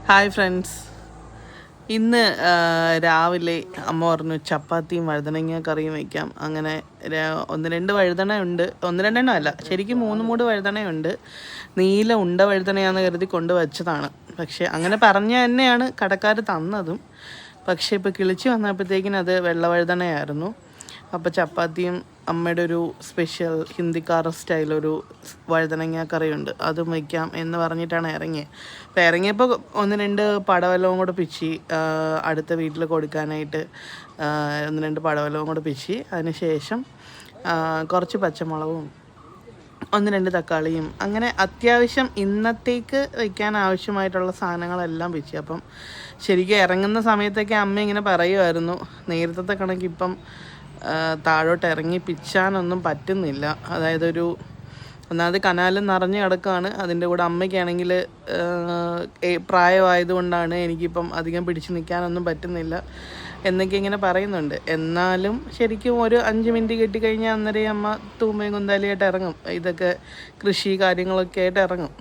Hi friends, ഇന്ന് രാവിലെ അമ്മ പറഞ്ഞു ചപ്പാത്തിയും വഴുതനങ്ങ കറിയും വയ്ക്കാം. അങ്ങനെ 1-2 വഴുതന ഉണ്ട്, 1-2 അല്ല, ശരിക്കും 3 വഴുതനയുണ്ട്. നീല ഉണ്ട വഴുതനയാണെന്ന് കരുതി കൊണ്ടുവച്ചതാണ്. പക്ഷേ അങ്ങനെ പറഞ്ഞ തന്നെയാണ് കടക്കാർ തന്നതും. പക്ഷേ ഇപ്പോൾ കിളിച്ച് വന്നപ്പോഴത്തേക്കിനും അത് വെള്ള വഴുതനയായിരുന്നു. അപ്പോൾ ചപ്പാത്തിയും അമ്മയുടെ ഒരു സ്പെഷ്യൽ ഹിന്ദിക്കാർ സ്റ്റൈലൊരു വഴുതനങ്ങ കറിയുണ്ട്, അതും വയ്ക്കാം എന്ന് പറഞ്ഞിട്ടാണ് ഇറങ്ങിയത്. അപ്പോൾ ഇറങ്ങിയപ്പോൾ 1-2 പടവലവും കൂടെ പിച്ചി അടുത്ത വീട്ടിൽ കൊടുക്കാനായിട്ട് 1-2 പടവലവും കൂടെ പിച്ചി. അതിന് ശേഷം കുറച്ച് പച്ചമുളകും 1-2 തക്കാളിയും, അങ്ങനെ അത്യാവശ്യം ഇന്നത്തേക്ക് വയ്ക്കാൻ ആവശ്യമായിട്ടുള്ള സാധനങ്ങളെല്ലാം പിച്ചി. അപ്പം ശരിക്കും ഇറങ്ങുന്ന സമയത്തൊക്കെ അമ്മ ഇങ്ങനെ പറയുമായിരുന്നു, നേരത്തെ കണക്ക് ഇപ്പം താഴോട്ട് ഇറങ്ങി പിച്ചാനൊന്നും പറ്റുന്നില്ല. അതായത് ഒന്നാമത് കനാലും നിറഞ്ഞു കിടക്കുകയാണ്. അതിൻ്റെ കൂടെ അമ്മയ്ക്കാണെങ്കിൽ പ്രായമായതുകൊണ്ടാണ് എനിക്കിപ്പം അധികം പിടിച്ച് നിൽക്കാനൊന്നും പറ്റുന്നില്ല എന്നൊക്കെ ഇങ്ങനെ പറയുന്നുണ്ട്. എന്നാലും ശരിക്കും ഒരു 5 മിനിറ്റ് കിട്ടിക്കഴിഞ്ഞാൽ അന്നേരം അമ്മ തൂമ്പയും കുന്താലിയായിട്ട് ഇറങ്ങും. ഇതൊക്കെ കൃഷി കാര്യങ്ങളൊക്കെ ആയിട്ട് ഇറങ്ങും.